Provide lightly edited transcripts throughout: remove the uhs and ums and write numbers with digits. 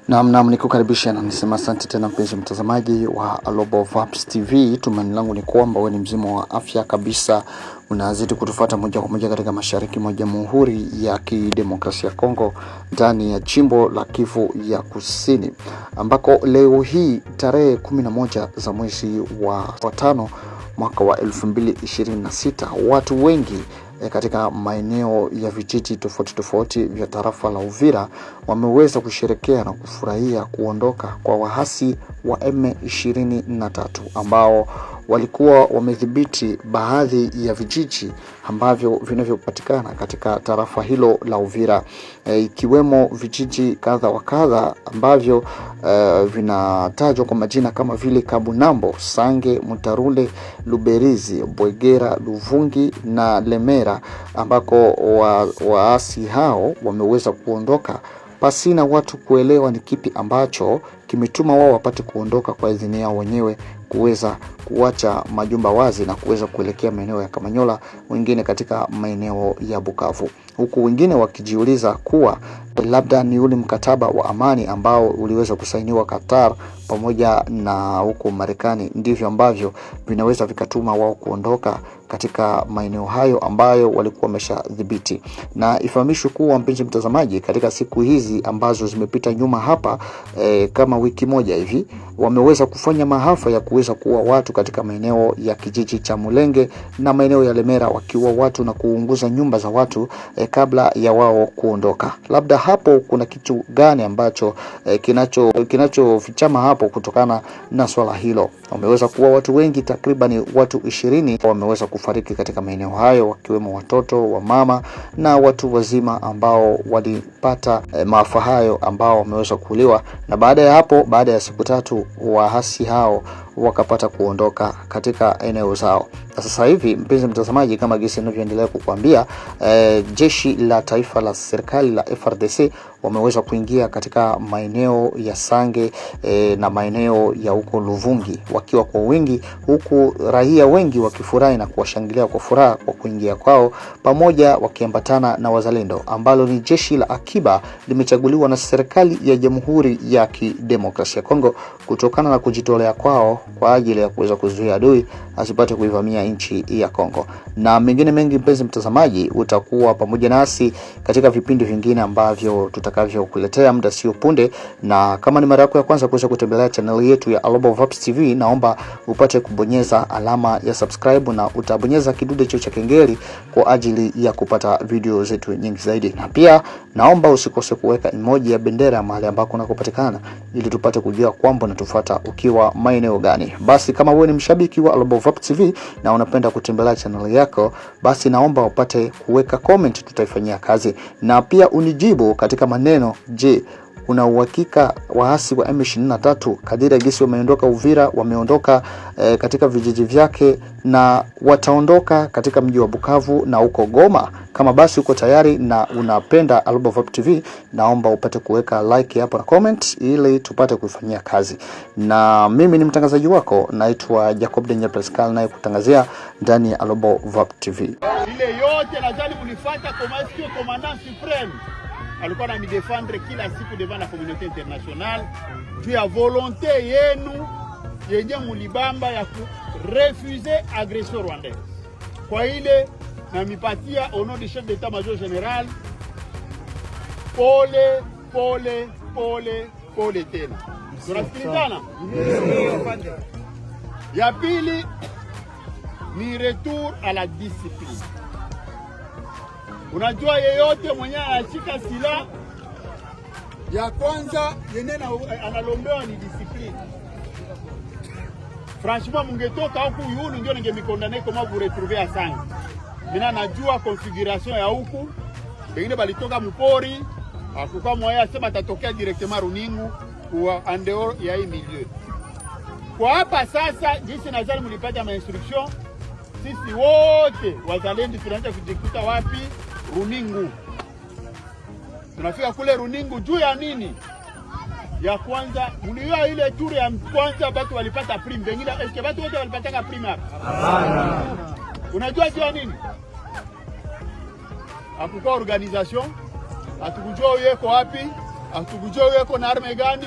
Naam, nikukaribisha na nisema asante tena mpenzi mtazamaji wa Global Vibes TV. Tumaini langu ni kwamba wewe ni mzima wa afya kabisa. Unazidi kutufuata moja kwa moja katika mashariki mwa Jamhuri ya Kidemokrasia ya Kongo, ndani ya jimbo la Kivu ya Kusini, ambako leo hii tarehe 11 za mwezi wa 5 mwaka wa 2026 watu wengi katika maeneo ya vijiji tofauti vya tarafa la Uvira wameweza kusherekea na kufurahia kuondoka kwa waasi wa M23 ambao walikuwa wamedhibiti baadhi ya vijiji ambavyo vinavyopatikana katika tarafa hilo la Uvira, ikiwemo vijiji kadha wa kadha ambavyo vinatajwa kwa majina kama vile Kabunambo, Sange, Mutarule, Luberizi, Bwegera, Luvungi na Lemera, ambako waasi hao wameweza kuondoka pasina watu kuelewa ni kipi ambacho kimetuma wao wapate kuondoka kwa idhini yao wenyewe, kuweza kuacha majumba wazi na kuweza kuelekea maeneo ya Kamanyola, wengine katika maeneo ya Bukavu, huku wengine wakijiuliza kuwa labda ni ule mkataba wa amani ambao uliweza kusainiwa Qatar pamoja na huko Marekani ndivyo ambavyo vinaweza vikatuma wao kuondoka katika maeneo hayo ambayo walikuwa wameshadhibiti. Na ifahamishwe kuwa mpenzi mtazamaji, katika siku hizi ambazo zimepita nyuma hapa kama wiki moja hivi, wameweza kufanya mahafa ya kuweza kuua watu katika maeneo ya kijiji cha Mulenge na maeneo ya Lemera, wakiua watu na kuunguza nyumba za watu kabla ya wao kuondoka. Labda hapo kuna kitu gani ambacho kinachofichama hapo kutokana na swala hilo? Wameweza kuua watu wengi, takriban watu 20 wameweza kufariki katika maeneo hayo, wakiwemo watoto, wamama na watu wazima ambao walipata maafa hayo, ambao wameweza kuuliwa. Na baada ya hapo, baada ya siku 3, waasi hao wakapata kuondoka katika eneo zao. Sasa hivi mpenzi mtazamaji, kama gesi ninavyoendelea kukuambia, jeshi la taifa la serikali la FARDC wameweza kuingia katika maeneo ya Sange na maeneo ya huko Luvungi wakiwa kwa wingi, huku raia wengi wakifurahi na kuwashangilia kwa furaha kwa kuingia kwao, pamoja wakiambatana na wazalendo ambalo ni jeshi la akiba limechaguliwa na serikali ya Jamhuri ya Kidemokrasia ya Kongo kutokana na kujitolea kwao kwa ajili ya kuweza kuzuia adui asipate kuivamia nchi ya Kongo. Na mengine mengi mpenzi mtazamaji, utakuwa pamoja nasi katika vipindi vingine ambavyo tutakavyokuletea muda sio punde. Na kama ni mara yako ya kwanza kuweza kutembelea channel yetu ya Global Vibes TV, naomba upate kubonyeza alama ya subscribe na utabonyeza kidude cha kengele kwa ajili ya kupata video zetu nyingi zaidi. Na pia naomba usikose kuweka emoji ya bendera mahali ambako unakopatikana ili tupate kujua kwamba unatufuata ukiwa maeneo gani. Basi kama wewe ni mshabiki wa Global Vibes TV na unapenda kutembelea channel yako, basi naomba upate kuweka comment, tutaifanyia kazi. Na pia unijibu katika maneno, je, una uhakika waasi wa M23 kadiri gesi wameondoka Uvira, wameondoka katika vijiji vyake na wataondoka katika mji wa Bukavu na uko Goma? Kama basi uko tayari na unapenda Global Vibes TV, naomba upate kuweka like hapo na comment ili tupate kuifanyia kazi. Na mimi ni mtangazaji wako, naitwa Jacob Denya Pascal, naye kutangazia ndani ya Global Vibes TV. Ile yote nadhani mlifuata kwa commandant supreme alikuwa na midefendre kila siku devant la communauté internationale juu ya volonté yenu yenye mulibamba ya refuser agression rwandaise. Kwa ile na mipatia au nom du chef d'état major général, pole tena. Tunasikilizana? Ya pili ni retour à la discipline. Unajua yeyote mwenye anashika silaha, ya kwanza yenena analombewa ni discipline. Franchement mungetoka huku yulu ndio ningemikondane kama vous retrouver à Sange. Mina najua configuration ya huku, bengine balitoka mpori, akuka moya asema tatokea directement Runingu kwa andeo ya hii milieu. Kwa hapa sasa jinsi nazali mlipata instruction, sisi wote wazalendo tunaanza kujikuta wapi? Runingu. Tunafika kule Runingu juu ya nini? Ya kwanza, mliwa ile tour ya kwanza watu walipata prime. Bengine eske watu wote walipata prime hapa? Hapana. Unajua juu ya nini? hakukuwa organisation, hatukujua yeko wapi, hatukujua yeko na arme gani.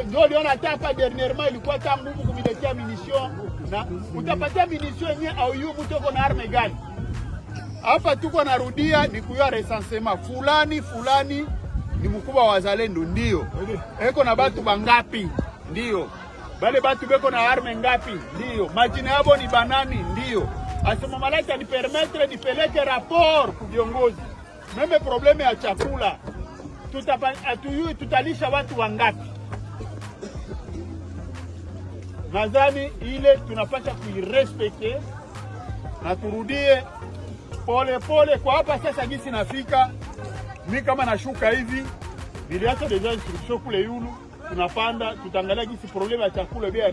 Ndio liona hata dernièrement ilikuwa ta nguvu kumiletea munition, na utapatia munition yenyewe au yu mtu uko na arme gani. Hapa tuko narudia ni kuya recensement fulani ni mkubwa wa wazalendo, ndio eko na batu bangapi, ndio bale batu beko na arme ngapi, ndio majina yabo ni banani, ndio asema malaki ni permettre nipeleke rapport ku viongozi. Meme probleme ya chakula tutalisha watu wangapi? Nadhani ile tunapasha kuirespecte na turudie pole pole. Kwa hapa sasa gisi nafika mimi kama nashuka hivi, niliacha deja instruction kule yulu, tunapanda tutaangalia gisi problema ya chakula bia